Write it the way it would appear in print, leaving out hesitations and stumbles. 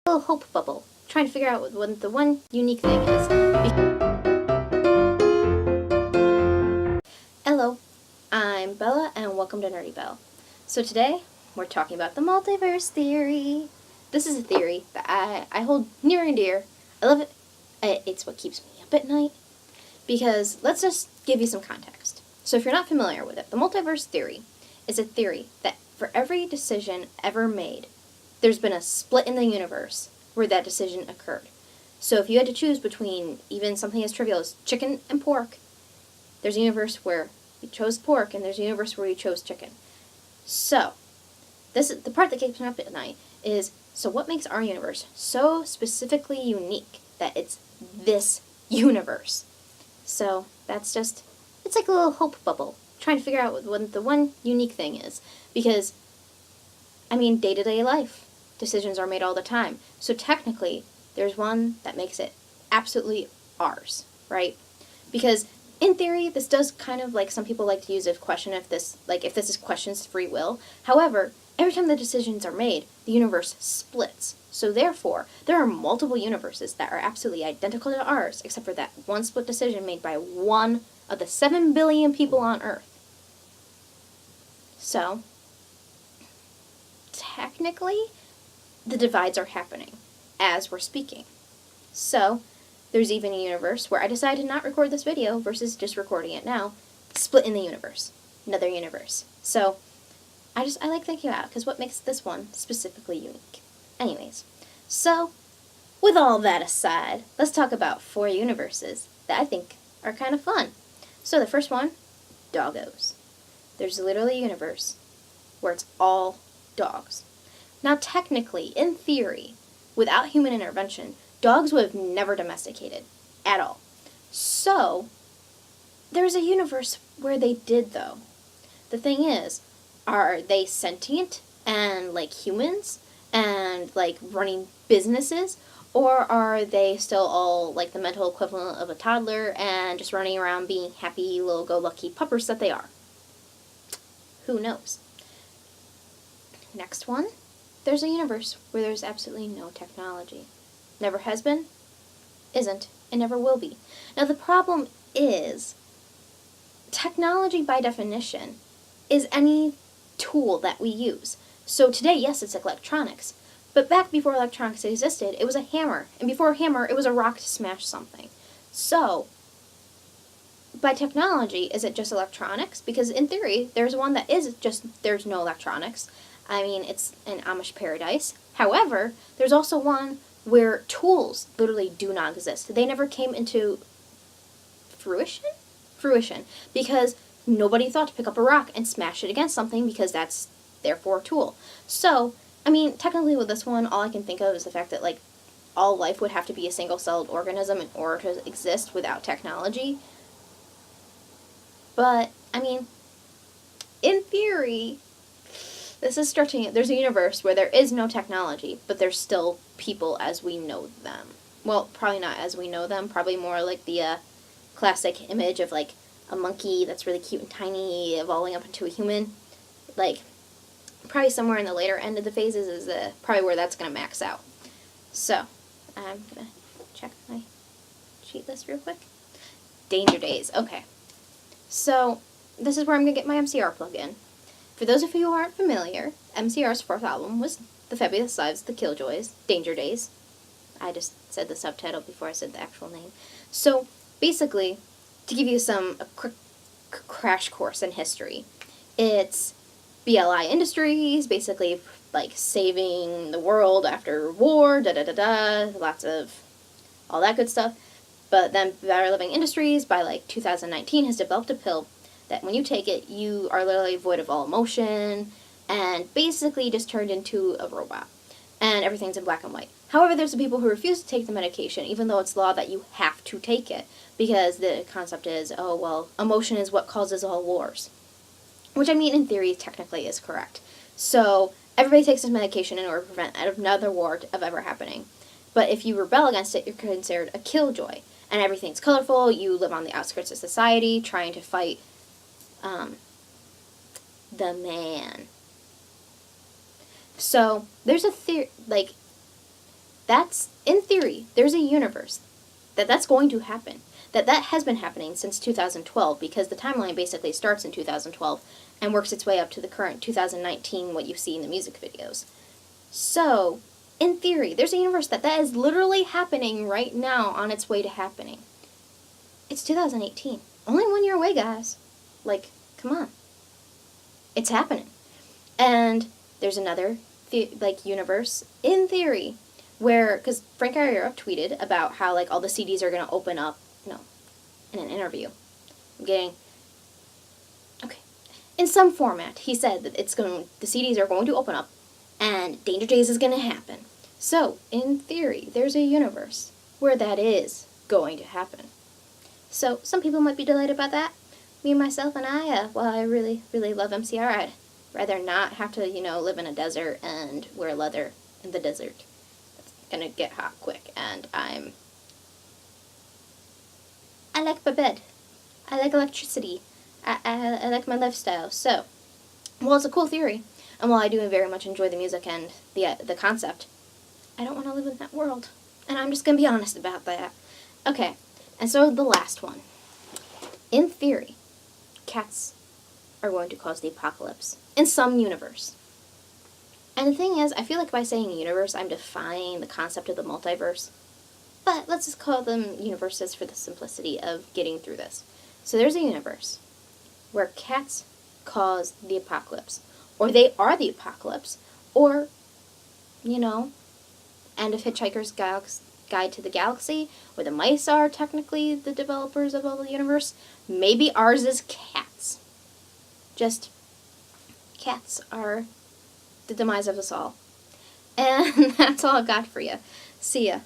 little hope bubble, trying to figure out what the one unique thing is. Hello, I'm Bella, and welcome to Nerdy Bell. So today, we're talking about the multiverse theory. This is a theory that I hold near and dear. I love it. It's what keeps me up at night. Because, let's just give you some context. So if you're not familiar with it, the multiverse theory is a theory that for every decision ever made, there's been a split in the universe where that decision occurred. So if you had to choose between even something as trivial as chicken and pork, there's a universe where you chose pork and there's a universe where you chose chicken. So, this is the part that keeps me up at night is, so what makes our universe so specifically unique that it's this universe? So, that's just, it's like a little hope bubble, trying to figure out what the one unique thing is. Because, day-to-day life, decisions are made all the time. So technically, there's one that makes it absolutely ours, right? Because in theory, this does kind of, like, some people like to use if this is questions free will. However, every time the decisions are made, the universe splits. So therefore, there are multiple universes that are absolutely identical to ours, except for that one split decision made by one of the 7 billion people on Earth. So, technically, the divides are happening as we're speaking. So, there's even a universe where I decided to not record this video versus just recording it now. Split in the universe. Another universe. So, I like thinking about it, because what makes this one specifically unique? Anyways, so, with all that aside, let's talk about 4 universes that I think are kind of fun. So the first one, doggos. There's literally a universe where it's all dogs. Now technically, in theory, without human intervention, dogs would have never domesticated at all. So, there's a universe where they did, though. The thing is, are they sentient and like humans and like running businesses, or are they still all like the mental equivalent of a toddler and just running around being happy little go-lucky puppers that they are? Who knows? Next one, there's a universe where there's absolutely no technology. Never has been, isn't, and never will be. Now the problem is, technology by definition is any tool that we use. So today, yes, it's electronics, but back before electronics existed, it was a hammer, and before a hammer, it was a rock to smash something. So, by technology, is it just electronics? Because in theory, there's one that is just, there's no electronics. It's an Amish paradise. However, there's also one where tools literally do not exist. They never came into fruition? Fruition. Because nobody thought to pick up a rock and smash it against something, because that's therefore a tool. So, technically with this one, all I can think of is the fact that, like, all life would have to be a single-celled organism in order to exist without technology. But, in theory, this is stretching it. There's a universe where there is no technology, but there's still people as we know them. Well, probably not as we know them, probably more like the classic image of, like, a monkey that's really cute and tiny evolving up into a human. Like, probably somewhere in the later end of the phases is probably where that's going to max out. So, I'm going to check my cheat list real quick. Danger Days. Okay. So, this is where I'm going to get my MCR plug-in. For those of you who aren't familiar, MCR's 4th album was The Fabulous Lives of the Killjoys, Danger Days. I just said the subtitle before I said the actual name. So, basically, to give you a quick crash course in history, it's BLI Industries, basically, like, saving the world after war, lots of all that good stuff. But then Better Living Industries, by, like, 2019, has developed a pill that when you take it, you are literally void of all emotion, and basically just turned into a robot. And everything's in black and white. However, there's some people who refuse to take the medication, even though it's law that you have to take it, because the concept is, oh, well, emotion is what causes all wars. Which, in theory, technically is correct. So, everybody takes this medication in order to prevent another war of ever happening. But if you rebel against it, you're considered a killjoy. And everything's colorful, you live on the outskirts of society, trying to fight the man. So, there's a theory, like, That's, in theory, there's a universe that's going to happen. That has been happening since 2012, because the timeline basically starts in 2012 and works its way up to the current 2019, what you see in the music videos. So, in theory, there's a universe that is literally happening right now, on its way to happening. It's 2018. Only 1 year away, guys. Like, come on. It's happening. And there's another, universe, in theory, where, because Frank Iero tweeted about how, like, all the CDs are going to open up, in an interview. In some format, he said that the CDs are going to open up, and Danger Days is going to happen. So, in theory, there's a universe where that is going to happen. So, some people might be delighted about that. Me, myself, and I really, really love MCR. I'd rather not have to, live in a desert and wear leather in the desert. It's gonna get hot quick, and I like my bed. I like electricity. I like my lifestyle. So, while it's a cool theory, and while I do very much enjoy the music and the concept, I don't want to live in that world. And I'm just going to be honest about that. Okay, and so the last one. In theory, cats are going to cause the apocalypse in some universe. And the thing is, I feel like by saying universe, I'm defying the concept of the multiverse. But let's just call them universes for the simplicity of getting through this. So there's a universe where cats cause the apocalypse. Or they are the apocalypse. Or, End of Hitchhiker's Guide to the Galaxy, where the mice are technically the developers of all the universe. Maybe ours is cats. Just, cats are the demise of us all. And that's all I've got for you. See ya.